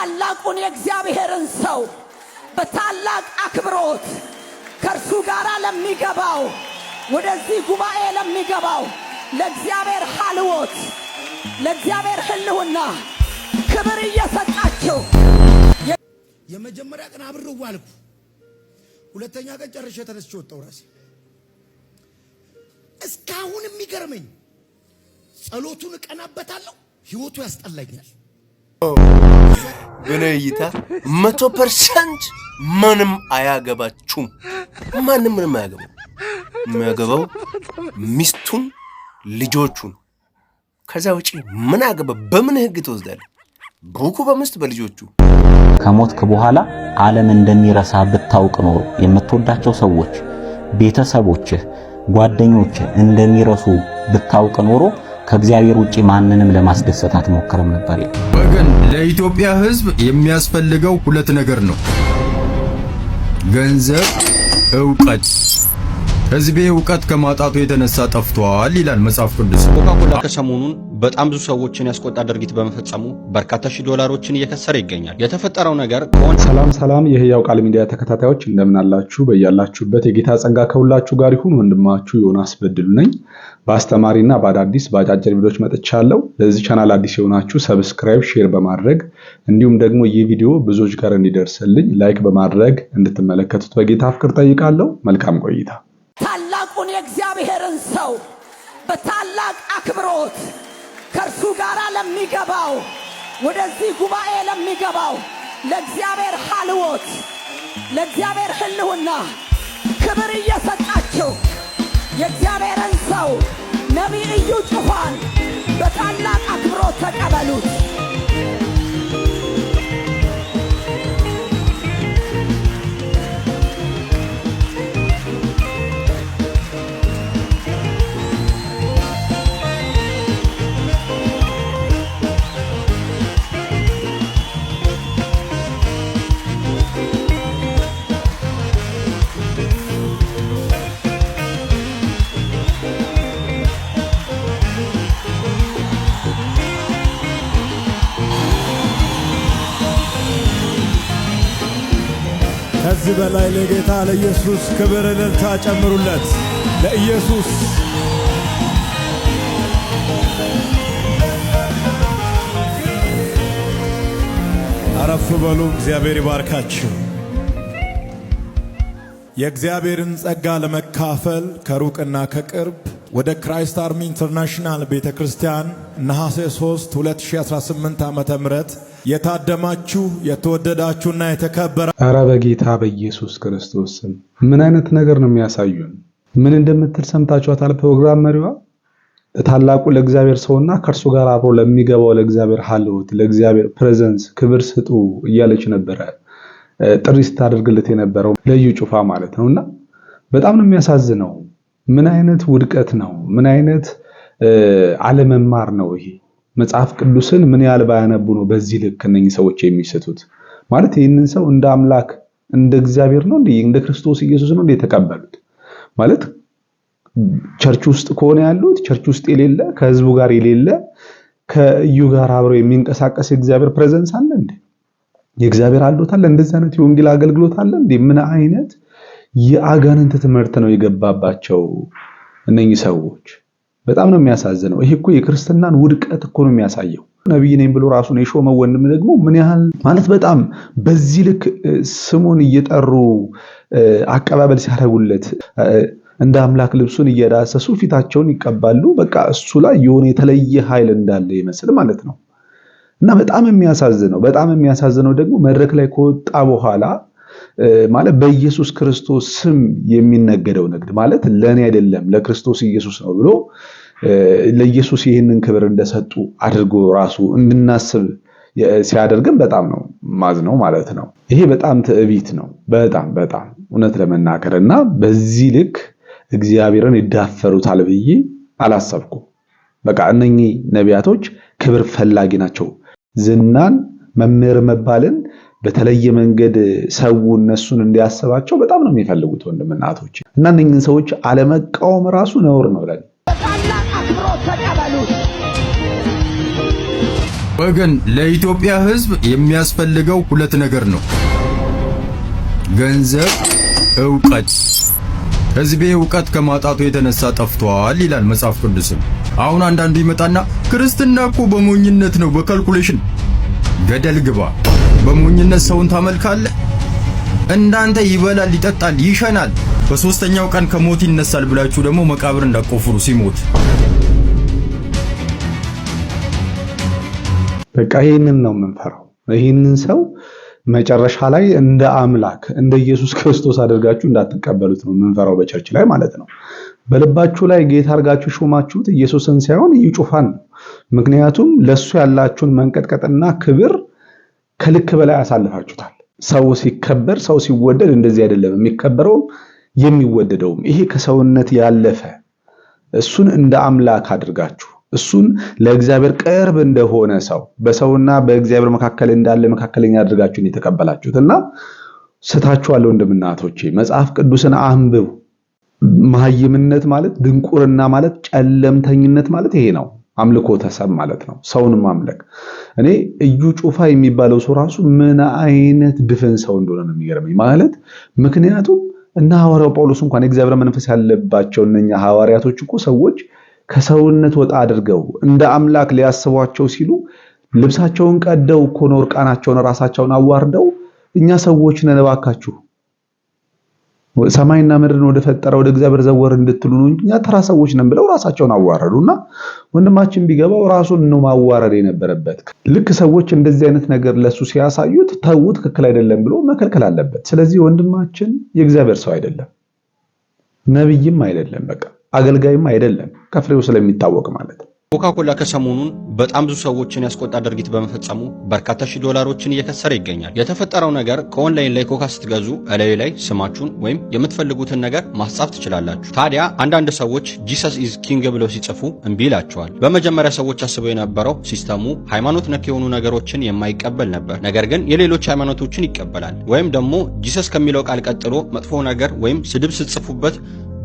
ታላቁን የእግዚአብሔርን ሰው በታላቅ አክብሮት ከእርሱ ጋር ለሚገባው ወደዚህ ጉባኤ ለሚገባው ለእግዚአብሔር ሐልወት ለእግዚአብሔር ህልውና ክብር እየሰጣቸው የመጀመሪያ ቀን አብረው ዋልኩ። ሁለተኛ ቀን ጨርሼ ተነስቼ ወጣሁ። ራሴ እስካሁን የሚገርመኝ ጸሎቱን ቀናበታለሁ፣ ህይወቱ ያስጠላኛል። በነይታ 100% ምንም አያገባችሁም። ምንም አያገባው። የሚያገባው ሚስቱን ልጆቹን ከዛ ውጪ ምን አገባ? በምን ህግ ተወስዳለህ? ብሩኩ በሚስት በልጆቹ ከሞትክ በኋላ ዓለም እንደሚረሳ ብታውቅ ኖሮ የምትወዳቸው ሰዎች፣ ቤተሰቦችህ፣ ጓደኞችህ እንደሚረሱ ብታውቅ ኖሮ ከእግዚአብሔር ውጪ ማንንም ለማስደሰት አትሞክርም ነበር። ወገን ለኢትዮጵያ ህዝብ የሚያስፈልገው ሁለት ነገር ነው፣ ገንዘብ፣ ዕውቀት። ህዝቤ ዕውቀት ከማጣቱ የተነሳ ጠፍቷል ይላል መጽሐፍ ቅዱስ። ኮካኮላ ከሰሞኑን በጣም ብዙ ሰዎችን ያስቆጣ ድርጊት በመፈጸሙ በርካታ ሺህ ዶላሮችን እየከሰረ ይገኛል። የተፈጠረው ነገር ሰላም የህያው ቃል ሚዲያ ተከታታዮች እንደምን አላችሁ? በእያላችሁበት የጌታ ጸጋ ከሁላችሁ ጋር ይሁን። ወንድማችሁ ዮናስ በድሉ ነኝ። በአስተማሪና በአዳዲስ በአጫጭር ቪዲዮዎች መጥቻለሁ። ለዚህ ቻናል አዲስ የሆናችሁ ሰብስክራይብ፣ ሼር በማድረግ እንዲሁም ደግሞ ይህ ቪዲዮ ብዙዎች ጋር እንዲደርስልኝ ላይክ በማድረግ እንድትመለከቱት በጌታ ፍቅር ጠይቃለሁ። መልካም ቆይታ። ታላቁን የእግዚአብሔርን ሰው በታላቅ አክብሮት ከእርሱ ጋር ለሚገባው ወደዚህ ጉባኤ ለሚገባው ለእግዚአብሔር ሐልወት ለእግዚአብሔር ህልውና ክብር እየሰጣቸው የእግዚአብሔርን ሰው ነቢይ እዩ ጩፋን በታላቅ አክብሮት ተቀበሉት። ከዚህ በላይ ለጌታ ለኢየሱስ ክብር እልልታ ጨምሩለት። ለኢየሱስ አረፍ በሉ። እግዚአብሔር ይባርካችሁ። የእግዚአብሔርን ጸጋ ለመካፈል ከሩቅና ከቅርብ ወደ ክራይስት አርሚ ኢንተርናሽናል ቤተክርስቲያን ነሐሴ 3 2018 ዓመተ ምህረት የታደማችሁ የተወደዳችሁና የተከበረ አረ በጌታ በኢየሱስ ክርስቶስ ስም ምን አይነት ነገር ነው የሚያሳዩን? ምን እንደምትል ሰምታችኋታል? ፕሮግራም መሪዋ ታላቁ ለእግዚአብሔር ሰውና ከርሱ ጋር አብሮ ለሚገባው ለእግዚአብሔር ሐልወት ለእግዚአብሔር ፕሬዘንስ ክብር ስጡ እያለች ነበረ ጥሪ ስታደርግለት የነበረው ለዩ ጩፋ ማለት ነውና በጣም ነው የሚያሳዝነው። ምን አይነት ውድቀት ነው? ምን አይነት አለመማር ነው ይሄ? መጽሐፍ ቅዱስን ምን ያህል ባያነቡ ነው በዚህ ልክ እነኚህ ሰዎች የሚሰጡት? ማለት ይህንን ሰው እንደ አምላክ እንደ እግዚአብሔር ነው እንደ ክርስቶስ ኢየሱስ ነው የተቀበሉት? ማለት ቸርች ውስጥ ከሆነ ያሉት ቸርች ውስጥ የሌለ ከህዝቡ ጋር የሌለ ከእዩ ጋር አብረው የሚንቀሳቀስ የእግዚአብሔር ፕሬዘንስ አለ እንዴ? የእግዚአብሔር አልዶት አለ? እንደዚህ አይነት የወንጌል አገልግሎት አለ እንዴ? ምን አይነት የአጋንንት ትምህርት ነው የገባባቸው እነኚህ ሰዎች? በጣም ነው የሚያሳዝነው። ይሄ እኮ የክርስትናን ውድቀት እኮ ነው የሚያሳየው። ነብይ ነኝ ብሎ ራሱን የሾመው ወንድም ደግሞ ምን ያህል ማለት በጣም በዚህ ልክ ስሙን እየጠሩ አቀባበል ሲያደርጉለት እንደ አምላክ ልብሱን እየዳሰሱ ፊታቸውን ይቀባሉ። በቃ እሱ ላይ የሆነ የተለየ ኃይል እንዳለ ይመስል ማለት ነው። እና በጣም የሚያሳዝነው ደግሞ መድረክ ላይ ከወጣ በኋላ ማለት በኢየሱስ ክርስቶስ ስም የሚነገደው ንግድ ማለት ለኔ አይደለም ለክርስቶስ ኢየሱስ ነው ብሎ ለኢየሱስ ይህንን ክብር እንደሰጡ አድርጎ ራሱ እንድናስብ ሲያደርግን በጣም ነው ማዝነው ማለት ነው። ይሄ በጣም ትዕቢት ነው። በጣም እውነት ለመናገርና በዚህ ልክ እግዚአብሔርን ይዳፈሩታል ብዬ አላሰብኩም። በቃ እነኚህ ነቢያቶች ክብር ፈላጊ ናቸው። ዝናን መምህር መባልን በተለየ መንገድ ሰው እነሱን እንዲያስባቸው በጣም ነው የሚፈልጉት ወንድምና እህቶች። እና እነኚህን ሰዎች አለመቃወም ራሱ ነውር ነው ለኔ። በታላቅ አክብሮት ተቀበሉት። ወገን ለኢትዮጵያ ሕዝብ የሚያስፈልገው ሁለት ነገር ነው። ገንዘብ፣ ዕውቀት። ሕዝቤ ዕውቀት ከማጣቱ የተነሳ ጠፍቷል ይላል መጽሐፍ ቅዱስም። አሁን አንዳንዱ ይመጣና ክርስትና እኮ በሞኝነት ነው፣ በካልኩሌሽን። ገደል ግባ። በሞኝነት ሰውን ታመልካለህ? እንዳንተ ይበላል፣ ይጠጣል፣ ይሸናል፣ በሶስተኛው ቀን ከሞት ይነሳል ብላችሁ ደግሞ መቃብር እንዳቆፍሩ ሲሞት። በቃ ይሄንን ነው የምንፈራው። ይሄንን ሰው መጨረሻ ላይ እንደ አምላክ እንደ ኢየሱስ ክርስቶስ አድርጋችሁ እንዳትቀበሉት ነው የምንፈራው፣ በቸርች ላይ ማለት ነው። በልባችሁ ላይ ጌታ አድርጋችሁ ሾማችሁት ኢየሱስን ሳይሆን እዩ ጩፋን ነው። ምክንያቱም ለሱ ያላችሁን መንቀጥቀጥና ክብር ከልክ በላይ አሳልፋችሁታል። ሰው ሲከበር፣ ሰው ሲወደድ እንደዚህ አይደለም የሚከበረውም የሚወደደውም። ይሄ ከሰውነት ያለፈ እሱን እንደ አምላክ አድርጋችሁ እሱን ለእግዚአብሔር ቅርብ እንደሆነ ሰው በሰውና በእግዚአብሔር መካከል እንዳለ መካከለኛ አድርጋችሁን የተቀበላችሁትና ስታችኋል። ወንድምናቶቼ መጽሐፍ ቅዱስን አንብቡ። መሃይምነት ማለት ድንቁርና ማለት ጨለምተኝነት ማለት ይሄ ነው። አምልኮተ ሰብ ማለት ነው፣ ሰውን ማምለክ። እኔ እዩ ጩፋ የሚባለው ሰው ራሱ ምን አይነት ድፍን ሰው እንደሆነ ነው የሚገርመኝ ማለት ምክንያቱም እና ሐዋርያው ጳውሎስ እንኳን የእግዚአብሔር መንፈስ ያለባቸው እነኛ ሐዋርያቶች እኮ ሰዎች ከሰውነት ወጣ አድርገው እንደ አምላክ ሊያስቧቸው ሲሉ ልብሳቸውን ቀደው እኮ ነው እርቃናቸውን ራሳቸውን አዋርደው እኛ ሰዎች ነን እባካችሁ ሰማይና ምድርን ወደ ፈጠረ ወደ እግዚአብሔር ዘወር እንድትሉ ነው እኛ ተራ ሰዎች ነን ብለው ራሳቸውን አዋረዱና ወንድማችን ቢገባው ራሱን ነው ማዋረድ የነበረበት። ልክ ሰዎች እንደዚህ አይነት ነገር ለሱ ሲያሳዩት ተው ትክክል አይደለም ብሎ መከልከል አለበት። ስለዚህ ወንድማችን የእግዚአብሔር ሰው አይደለም፣ ነብይም አይደለም፣ በቃ አገልጋይም አይደለም፣ ከፍሬው ስለሚታወቅ ማለት ነው። ኮካኮላ ከሰሞኑን በጣም ብዙ ሰዎችን ያስቆጣ ድርጊት በመፈጸሙ በርካታ ሺህ ዶላሮችን እየከሰረ ይገኛል። የተፈጠረው ነገር ከኦንላይን ላይ ኮካ ስትገዙ እላዩ ላይ ስማችሁን ወይም የምትፈልጉትን ነገር ማስጻፍ ትችላላችሁ። ታዲያ አንዳንድ ሰዎች ጂሰስ ኢዝ ኪንግ ብለው ሲጽፉ እምቢ ይላቸዋል። በመጀመሪያ ሰዎች አስበው የነበረው ሲስተሙ ሃይማኖት ነክ የሆኑ ነገሮችን የማይቀበል ነበር። ነገር ግን የሌሎች ሃይማኖቶችን ይቀበላል። ወይም ደግሞ ጂሰስ ከሚለው ቃል ቀጥሎ መጥፎ ነገር ወይም ስድብ ስትጽፉበት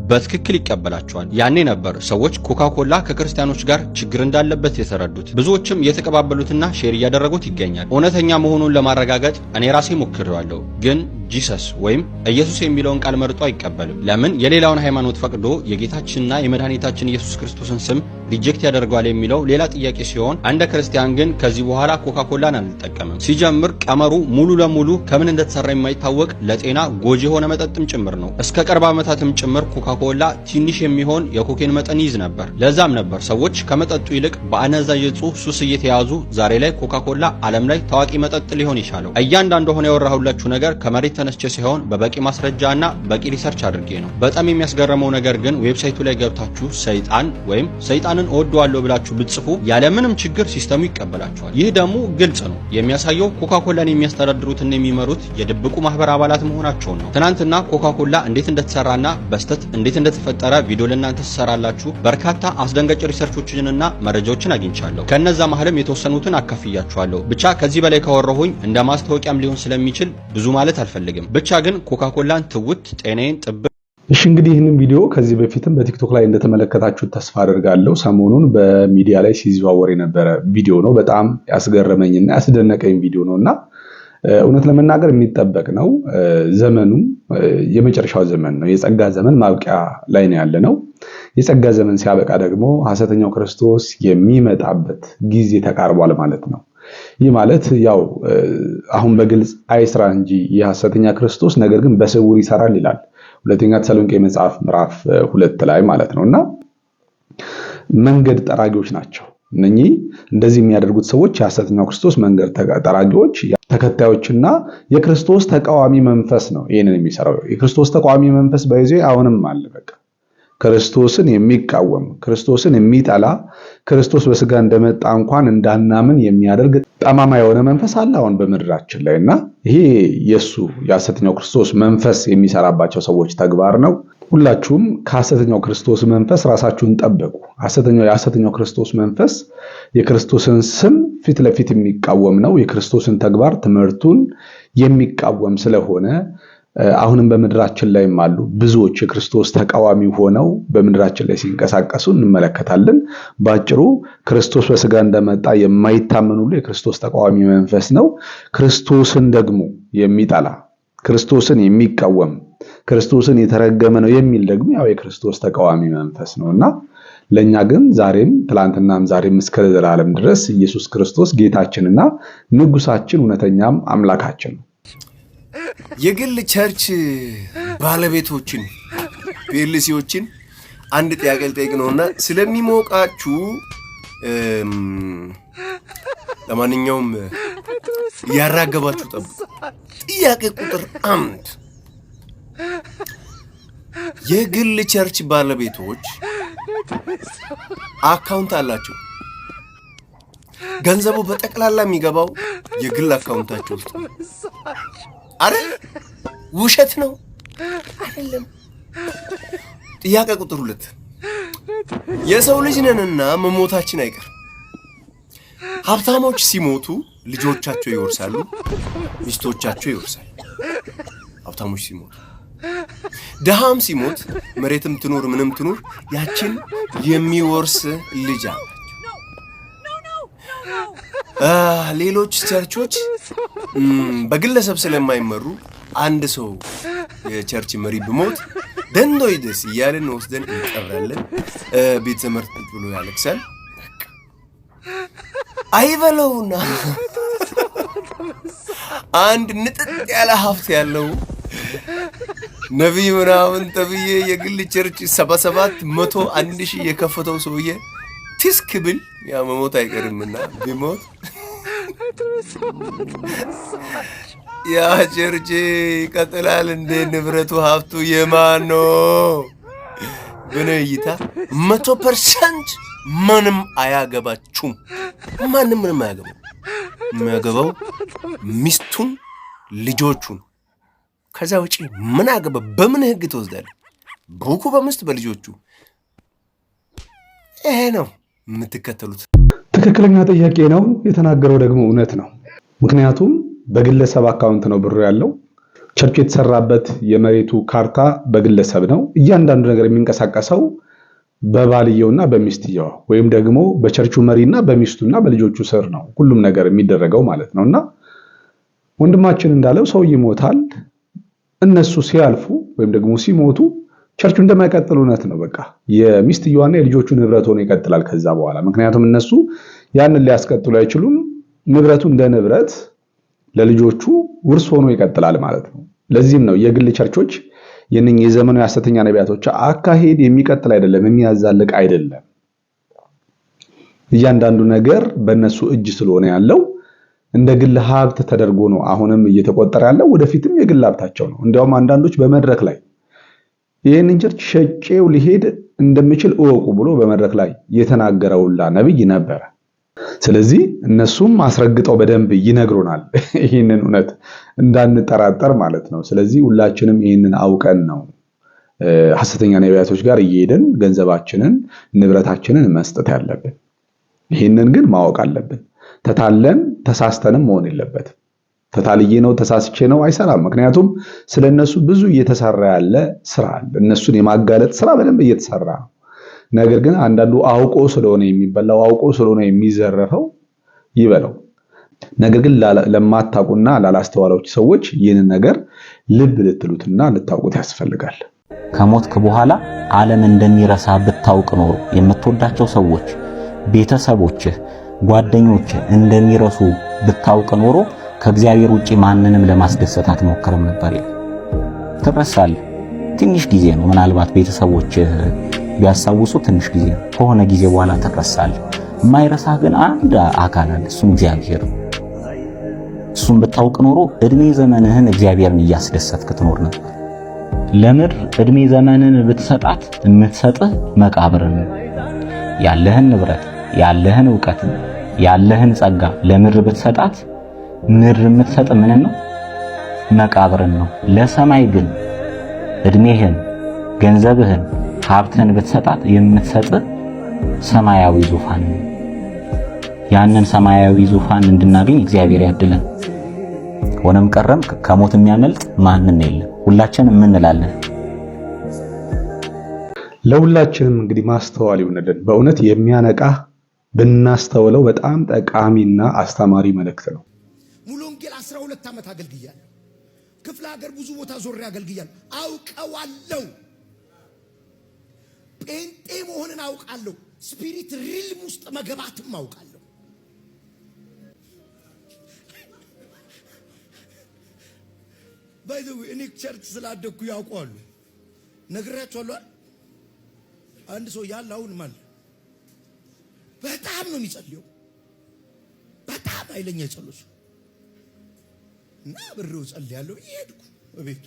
በትክክል ይቀበላቸዋል። ያኔ ነበር ሰዎች ኮካኮላ ከክርስቲያኖች ጋር ችግር እንዳለበት የተረዱት። ብዙዎችም እየተቀባበሉትና ሼር እያደረጉት ይገኛል። እውነተኛ መሆኑን ለማረጋገጥ እኔ ራሴ ሞክሬዋለሁ፣ ግን ጂሰስ ወይም ኢየሱስ የሚለውን ቃል መርጦ አይቀበልም። ለምን? የሌላውን ሃይማኖት ፈቅዶ የጌታችንና የመድኃኒታችን ኢየሱስ ክርስቶስን ስም ሪጀክት ያደርገዋል የሚለው ሌላ ጥያቄ ሲሆን፣ እንደ ክርስቲያን ግን ከዚህ በኋላ ኮካኮላን አንጠቀምም። ሲጀምር ቀመሩ ሙሉ ለሙሉ ከምን እንደተሰራ የማይታወቅ ለጤና ጎጂ የሆነ መጠጥም ጭምር ነው። እስከ ቅርብ ዓመታትም ጭምር ኮካኮላ ትንሽ የሚሆን የኮኬን መጠን ይዝ ነበር። ለዛም ነበር ሰዎች ከመጠጡ ይልቅ በአነዛዥ ዕፅ ሱስ እየተያዙ ዛሬ ላይ ኮካኮላ ዓለም ላይ ታዋቂ መጠጥ ሊሆን ይቻለው። እያንዳንዱ ሆነ ያወራሁላችሁ ነገር ከመሬት ተነስቼ ሲሆን በበቂ ማስረጃና በቂ ሪሰርች አድርጌ ነው። በጣም የሚያስገርመው ነገር ግን ዌብሳይቱ ላይ ገብታችሁ ሰይጣን ወይም ሰይጣንን እወደዋለሁ ብላችሁ ብትጽፉ ያለምንም ችግር ሲስተሙ ይቀበላችኋል። ይህ ደግሞ ግልጽ ነው የሚያሳየው ኮካኮላን የሚያስተዳድሩትና የሚመሩት የድብቁ ማህበር አባላት መሆናቸውን ነው። ትናንትና ኮካኮላ እንዴት እንደተሰራና በስተት እንዴት እንደተፈጠረ ቪዲዮ ለእናንተ ሰራላችሁ። በርካታ አስደንጋጭ ሪሰርቾችንና መረጃዎችን አግኝቻለሁ። ከነዛ መሐልም የተወሰኑትን አካፍያችኋለሁ። ብቻ ከዚህ በላይ ካወራሁኝ እንደ ማስታወቂያም ሊሆን ስለሚችል ብዙ ማለት አልፈልግም። ብቻ ግን ኮካኮላን ትውት ጤናዬን ጥብ። እሺ እንግዲህ ይህንን ቪዲዮ ከዚህ በፊትም በቲክቶክ ላይ እንደተመለከታችሁት ተስፋ አደርጋለሁ። ሰሞኑን በሚዲያ ላይ ሲዘዋወር የነበረ ቪዲዮ ነው። በጣም ያስገረመኝና ያስደነቀኝ ቪዲዮ ነውና እውነት ለመናገር የሚጠበቅ ነው። ዘመኑ የመጨረሻው ዘመን ነው። የጸጋ ዘመን ማብቂያ ላይ ነው ያለነው። የጸጋ ዘመን ሲያበቃ ደግሞ ሐሰተኛው ክርስቶስ የሚመጣበት ጊዜ ተቃርቧል ማለት ነው። ይህ ማለት ያው አሁን በግልጽ አይስራ እንጂ የሐሰተኛ ክርስቶስ ነገር ግን በስውር ይሰራል ይላል ሁለተኛ ተሰሎንቄ መጽሐፍ ምዕራፍ 2 ላይ ማለት ነውና መንገድ ጠራጊዎች ናቸው። እነኚህ እንደዚህ የሚያደርጉት ሰዎች የሐሰተኛው ክርስቶስ መንገድ ጠራጊዎች ተከታዮችና የክርስቶስ ተቃዋሚ መንፈስ ነው ይሄንን የሚሰራው። የክርስቶስ ተቃዋሚ መንፈስ ባይዜ አሁንም አለ። በቃ ክርስቶስን የሚቃወም ክርስቶስን የሚጠላ ክርስቶስ በስጋ እንደመጣ እንኳን እንዳናምን የሚያደርግ ጠማማ የሆነ መንፈስ አለ አሁን በምድራችን ላይና ይሄ የሱ የሐሰተኛው ክርስቶስ መንፈስ የሚሰራባቸው ሰዎች ተግባር ነው። ሁላችሁም ከሐሰተኛው ክርስቶስ መንፈስ ራሳችሁን ጠብቁ። የሐሰተኛው ክርስቶስ መንፈስ የክርስቶስን ስም ፊት ለፊት የሚቃወም ነው። የክርስቶስን ተግባር ትምህርቱን የሚቃወም ስለሆነ አሁንም በምድራችን ላይም አሉ ብዙዎች የክርስቶስ ተቃዋሚ ሆነው በምድራችን ላይ ሲንቀሳቀሱ እንመለከታለን። ባጭሩ ክርስቶስ በስጋ እንደመጣ የማይታመኑ ሁሉ የክርስቶስ ተቃዋሚ መንፈስ ነው። ክርስቶስን ደግሞ የሚጠላ ክርስቶስን የሚቃወም ክርስቶስን የተረገመ ነው የሚል ደግሞ ያው የክርስቶስ ተቃዋሚ መንፈስ ነውና ለኛ ግን ዛሬም ትላንትናም ዛሬም እስከ ዘላለም ድረስ ኢየሱስ ክርስቶስ ጌታችንና ንጉሳችን እውነተኛም አምላካችን ነው። የግል ቸርች ባለቤቶችን ፒኤልሲዎችን አንድ ጥያቄ ልጠይቅ ነውና ስለሚሞቃችሁ ለማንኛውም ያራገባችሁ ጠብቁ። ጥያቄ ቁጥር 1 የግል ቸርች ባለቤቶች አካውንት አላቸው። ገንዘቡ በጠቅላላ የሚገባው የግል አካውንታቸው ውስጥ ነው አይደል? ውሸት ነው አይደለም? ጥያቄ ቁጥር 2 የሰው ልጅ ነንና መሞታችን አይቀር። ሀብታሞች ሲሞቱ ልጆቻቸው ይወርሳሉ፣ ሚስቶቻቸው ይወርሳሉ። ሀብታሞች ሲሞቱ፣ ደሃም ሲሞት መሬትም ትኑር ምንም ትኑር ያችን የሚወርስ ልጅ አላቸው። ሌሎች ቸርቾች በግለሰብ ስለማይመሩ አንድ ሰው የቸርች መሪ ብሞት ደንዶይደስ እያልን ወስደን እንቀብራለን። ቤተ ትምህርት ብሎ ያለቅሳል። አይበለውና አንድ ንጥጥ ያለ ሀብት ያለው ነቢይ ምናምን ተብዬ የግል ቸርች 77 100 1000 የከፈተው ሰውዬ ትስክ ብል ያ መሞት አይቀርምና ቢሞት ያ ቸርች ይቀጥላል እንደ ንብረቱ ሀብቱ የማን ነው? በነይታ 100% ማንም አያገባችሁም። ማንም ምንም አያገባው። የሚያገባው ሚስቱን ልጆቹን። ከዛ ውጪ ምን አገባ? በምን ህግ ትወስዳለህ? በኩ በሚስት በልጆቹ። ይሄ ነው የምትከተሉት። ትክክለኛ ጥያቄ ነው። የተናገረው ደግሞ እውነት ነው። ምክንያቱም በግለሰብ አካውንት ነው ብሩ ያለው። ቸርች የተሰራበት የመሬቱ ካርታ በግለሰብ ነው። እያንዳንዱ ነገር የሚንቀሳቀሰው በባልየውና በሚስትየው ወይም ደግሞ በቸርቹ መሪና በሚስቱና በልጆቹ ስር ነው ሁሉም ነገር የሚደረገው ማለት ነውና ወንድማችን እንዳለው ሰው ይሞታል። እነሱ ሲያልፉ ወይም ደግሞ ሲሞቱ ቸርቹ እንደማይቀጥል እውነት ነው። በቃ የሚስትየዋና የልጆቹ ንብረት ሆኖ ይቀጥላል ከዛ በኋላ። ምክንያቱም እነሱ ያንን ሊያስቀጥሉ አይችሉም። ንብረቱ እንደ ንብረት ለልጆቹ ውርስ ሆኖ ይቀጥላል ማለት ነው። ለዚህም ነው የግል ቸርቾች የዘመኑ የሐሰተኛ ነቢያቶች አካሄድ የሚቀጥል አይደለም፣ የሚያዛልቅ አይደለም። እያንዳንዱ ነገር በእነሱ እጅ ስለሆነ ያለው እንደ ግል ሀብት ተደርጎ ነው አሁንም እየተቆጠረ ያለው። ወደፊትም የግል ሀብታቸው ነው። እንዲያውም አንዳንዶች በመድረክ ላይ ይህንን ቸርች ሸጬው ሊሄድ እንደሚችል እወቁ ብሎ በመድረክ ላይ የተናገረውላ ነብይ ነበረ። ስለዚህ እነሱም አስረግጠው በደንብ ይነግሩናል ይህንን እውነት እንዳንጠራጠር ማለት ነው። ስለዚህ ሁላችንም ይህንን አውቀን ነው ሐሰተኛ ነቢያቶች ጋር እየሄድን ገንዘባችንን ንብረታችንን መስጠት ያለብን። ይህንን ግን ማወቅ አለብን። ተታለን ተሳስተንም መሆን የለበትም። ተታልዬ ነው ተሳስቼ ነው አይሰራም። ምክንያቱም ስለነሱ ብዙ እየተሰራ ያለ ስራ አለ። እነሱን የማጋለጥ ስራ በደንብ እየተሰራ ነው። ነገር ግን አንዳንዱ አውቆ ስለሆነ የሚበላው አውቆ ስለሆነ የሚዘረፈው ይበለው። ነገር ግን ለማታውቁና ላላስተዋላችሁ ሰዎች ይህንን ነገር ልብ ልትሉትና ልታውቁት ያስፈልጋል። ከሞትክ በኋላ ዓለም እንደሚረሳ ብታውቅ ኖሮ የምትወዳቸው ሰዎች፣ ቤተሰቦችህ፣ ጓደኞችህ እንደሚረሱ ብታውቅ ኖሮ ከእግዚአብሔር ውጪ ማንንም ለማስደሰት አትሞክርም ነበር። ትረሳለህ። ትንሽ ጊዜ ነው። ምናልባት ቤተሰቦችህ ቢያስታውሱ ትንሽ ጊዜ ነው። ከሆነ ጊዜ በኋላ ትረሳለህ። የማይረሳህ ግን አንድ አካል አለ፣ እሱም እግዚአብሔር ነው። እሱም ብታውቅ ኖሮ እድሜ ዘመንህን እግዚአብሔርን እያስደሰትክ ትኖር ነበር። ለምድር እድሜ ዘመንን ብትሰጣት የምትሰጥህ መቃብርን ነው። ያለህን ንብረት፣ ያለህን ዕውቀት፣ ያለህን ጸጋ ለምድር ብትሰጣት ምድር የምትሰጥ ምን ነው? መቃብርን ነው። ለሰማይ ግን እድሜህን፣ ገንዘብህን፣ ሀብትህን ብትሰጣት የምትሰጥህ ሰማያዊ ዙፋን ነው። ያንን ሰማያዊ ዙፋን እንድናገኝ እግዚአብሔር ያድለን። ሆነም ቀረም ከሞት የሚያመልጥ ማንም የለም። ሁላችንም ምን እንላለን? ለሁላችንም እንግዲህ ማስተዋል ይሆንልን። በእውነት የሚያነቃ ብናስተውለው በጣም ጠቃሚና አስተማሪ መልእክት ነው። ሙሉ ወንጌል 12 ዓመት አገልግያለሁ። ክፍለ ሀገር ብዙ ቦታ ዞሬ አገልግያለሁ። አውቀዋለሁ። ጴንጤ መሆንን አውቃለሁ። ስፒሪት ሪልም ውስጥ መገባትም አውቃለሁ። ባይ ዘ ዌይ እኔ ቸርች ስላደኩ ያውቃሉ። ነግራቸዋለሁ። አንድ ሰው ያለ አሁን ማለት በጣም ነው የሚጸልየው። በጣም አይለኛ ጸሎት እና ብሬው ጸልያለሁ። ይሄድኩ በቤቱ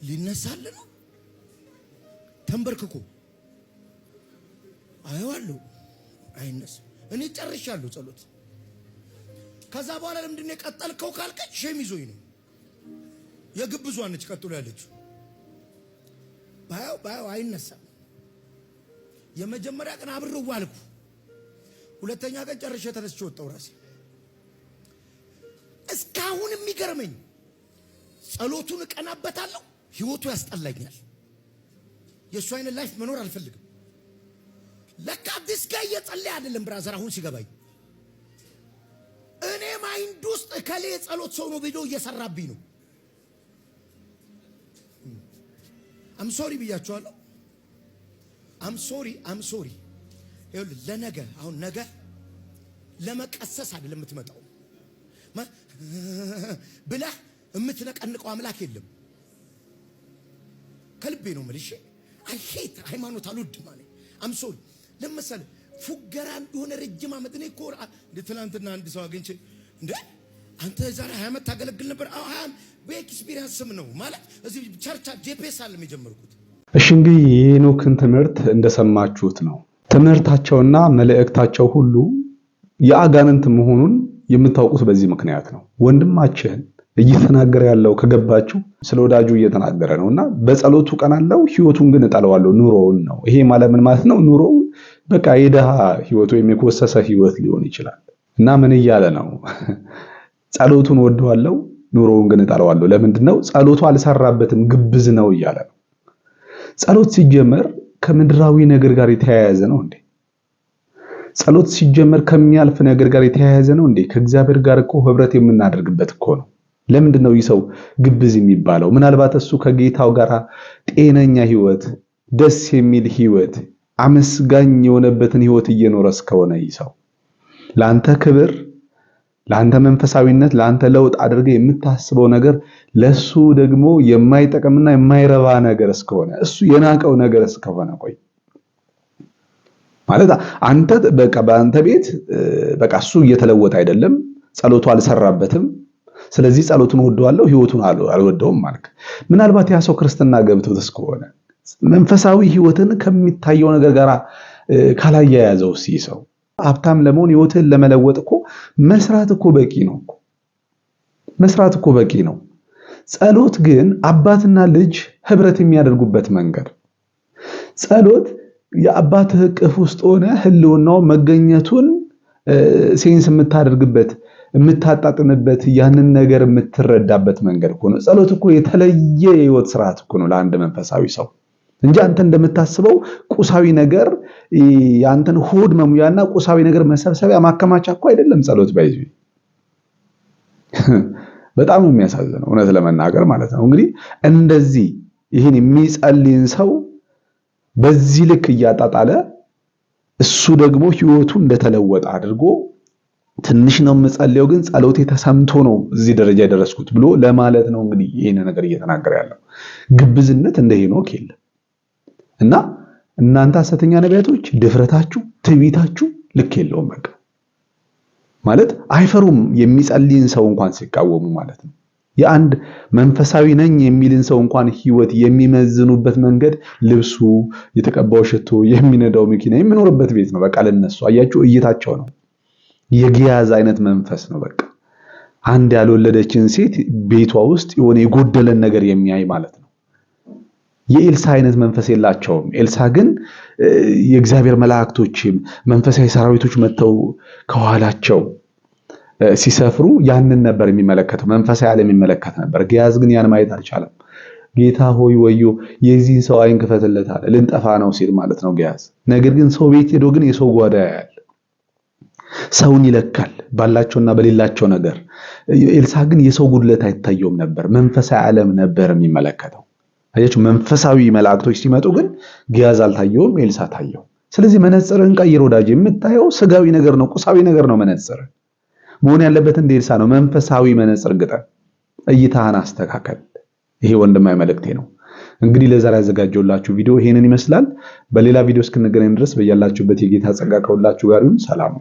ሊነሳል ነው ተንበርክኮ አይዋለሁ አይነሳም። እኔ ጨርሻለሁ ጸሎት። ከዛ በኋላ ለምንድን ነው የቀጠልከው ካልከኝ ሸም ይዞኝ ነው። የግብዟን ነች ቀጥሎ ያለችው። ባያው አይነሳም። የመጀመሪያ ቀን አብሬው ዋልኩ። ሁለተኛ ቀን ጨርሼ ተነስቼ ወጣሁ ራሴ። እስካሁን የሚገርመኝ ጸሎቱን እቀናበታለሁ፣ ህይወቱ ያስጠላኛል። የእሱ አይነት ላይፍ መኖር አልፈልግም። ለካ አዲስ ጋር እየጸለየ አይደለም ብራዘር። አሁን ሲገባኝ እኔ ማይንድ ውስጥ ከሌ ጸሎት ሰው ነው ቪዲዮ እየሰራብኝ ነው። አም ሶሪ ብያቸዋለሁ። አም ሶሪ ይኸውልህ ለነገ አሁን ነገ ለመቀሰስ አይደለም የምትመጣው ብለህ የምትነቀንቀው አምላክ የለም። ከልቤ ነው የምልሽ። አይ ሄት ሃይማኖት አልወድም ማለት አም ሶሪ ለምሳሌ ፉገራ እንደሆነ ረጅም ዓመት እኔ እኮ ትናንትና አንድ ሰው አግኝቼ እንደ አንተ ዛሬ 20 ዓመት ታገለግል ነበር? አዎ 20 በኤክስፒሪየንስም ነው ማለት እዚህ ቸርቻ ጄፒኤስ አለም የጀመርኩት። እሺ እንግዲህ የሄኖክን ትምህርት እንደሰማችሁት ነው። ትምህርታቸውና መልእክታቸው ሁሉ የአጋንንት መሆኑን የምታውቁት በዚህ ምክንያት ነው። ወንድማችን እየተናገረ ያለው ከገባችሁ ስለ ወዳጁ እየተናገረ ነውና በጸሎቱ ቀናለው ህይወቱን ግን እጠለዋለሁ ኑሮውን ነው። ይሄ ማለት ምን ማለት ነው? ኑሮው በቃ የደሃ ህይወት ወይም የኮሰሰ ህይወት ሊሆን ይችላል። እና ምን እያለ ነው? ጸሎቱን ወደዋለሁ ኑሮውን ግን እጠለዋለሁ። ለምንድነው? ጸሎቱ አልሰራበትም፣ ግብዝ ነው እያለ ነው። ጸሎት ሲጀመር ከምድራዊ ነገር ጋር የተያያዘ ነው እንዴ? ጸሎት ሲጀመር ከሚያልፍ ነገር ጋር የተያያዘ ነው እንዴ? ከእግዚአብሔር ጋር እኮ ህብረት የምናደርግበት እኮ ነው። ለምንድነው ይህ ሰው ግብዝ የሚባለው? ምናልባት እሱ ከጌታው ጋር ጤነኛ ህይወት፣ ደስ የሚል ህይወት፣ አመስጋኝ የሆነበትን ህይወት እየኖረ እስከሆነ ይህ ሰው ላንተ ክብር፣ ላንተ መንፈሳዊነት፣ ላንተ ለውጥ አድርገህ የምታስበው ነገር ለሱ ደግሞ የማይጠቅምና የማይረባ ነገር እስከሆነ እሱ የናቀው ነገር እስከሆነ ቆይ ማለት አንተ በቃ በአንተ ቤት በቃ እሱ እየተለወጠ አይደለም፣ ጸሎቱ አልሰራበትም። ስለዚህ ጸሎቱን ወደዋለሁ ህይወቱን አልወደውም ማለት ምናልባት ያ ሰው ክርስትና ገብቶት እስከሆነ መንፈሳዊ ህይወትን ከሚታየው ነገር ጋር ካላያያዘው ሰው ሀብታም ለመሆን ህይወትን ለመለወጥ እኮ መስራት እኮ በቂ ነው እኮ መስራት እኮ በቂ ነው። ጸሎት ግን አባትና ልጅ ህብረት የሚያደርጉበት መንገድ፣ ጸሎት የአባትህ እቅፍ ውስጥ ሆነ ህልውናው መገኘቱን ሴንስ የምታደርግበት የምታጣጥምበት ያንን ነገር የምትረዳበት መንገድ እኮ ነው። ጸሎት እኮ የተለየ የህይወት ስርዓት እኮ ነው ለአንድ መንፈሳዊ ሰው እንጂ አንተ እንደምታስበው ቁሳዊ ነገር ያንተን ሆድ መሙያና ቁሳዊ ነገር መሰብሰቢያ ማከማቻ እኮ አይደለም ጸሎት ባይዙ። በጣም ነው የሚያሳዝነው እውነት ለመናገር ማለት ነው። እንግዲህ እንደዚህ ይህን የሚጸልይን ሰው በዚህ ልክ እያጣጣለ እሱ ደግሞ ህይወቱ እንደተለወጠ አድርጎ ትንሽ ነው የምጸልየው ግን ጸሎቴ ተሰምቶ ነው እዚህ ደረጃ የደረስኩት ብሎ ለማለት ነው እንግዲህ ይሄን ነገር እየተናገረ ያለው። ግብዝነት እንደ ሄኖክ የለም። እና እናንተ ሐሰተኛ ነቢያቶች ድፍረታችሁ፣ ትዕቢታችሁ ልክ የለውም። በቃ ማለት አይፈሩም የሚጸልይን ሰው እንኳን ሲቃወሙ ማለት ነው። የአንድ መንፈሳዊ ነኝ የሚልን ሰው እንኳን ህይወት የሚመዝኑበት መንገድ ልብሱ፣ የተቀባው ሽቶ፣ የሚነዳው መኪና፣ የሚኖርበት ቤት ነው። በቃ ለነሱ አያችሁ እይታቸው ነው። የጊያዝ አይነት መንፈስ ነው። በቃ አንድ ያልወለደችን ሴት ቤቷ ውስጥ የሆነ የጎደለን ነገር የሚያይ ማለት ነው። የኤልሳ አይነት መንፈስ የላቸውም። ኤልሳ ግን የእግዚአብሔር መላእክቶች መንፈሳዊ ሰራዊቶች መተው ከኋላቸው ሲሰፍሩ ያንን ነበር የሚመለከተው፣ መንፈሳዊ ዓለም የሚመለከት ነበር። ጊያዝ ግን ያን ማየት አልቻለም። ጌታ ሆይ ወዮ የዚህን ሰው አይን ክፈትለት አለ። ልንጠፋ ነው ሲል ማለት ነው ጊያዝ። ነገር ግን ሰው ቤት ሄዶ ግን የሰው ጓዳ ያያል። ሰውን ይለካል ባላቸውና በሌላቸው ነገር። ኤልሳ ግን የሰው ጉድለት አይታየውም ነበር። መንፈሳዊ ዓለም ነበር የሚመለከተው። አያችሁ መንፈሳዊ መላእክቶች ሲመጡ ግን ጊያዝ አልታየውም፣ ኤልሳ ታየው። ስለዚህ መነጽርን ቀይር ወዳጅ። የምታየው ስጋዊ ነገር ነው፣ ቁሳዊ ነገር ነው። መነጽር መሆን ያለበት እንደ ኤልሳ ነው። መንፈሳዊ መነጽር ግጠም፣ እይታህን አስተካከል። ይሄ ወንድማዊ መልእክቴ ነው። እንግዲህ ለዛሬ ያዘጋጀሁላችሁ ቪዲዮ ይሄንን ይመስላል። በሌላ ቪዲዮ እስክንገናኝ ድረስ በያላችሁበት የጌታ ጸጋ ከሁላችሁ ጋር ይሁን። ሰላም።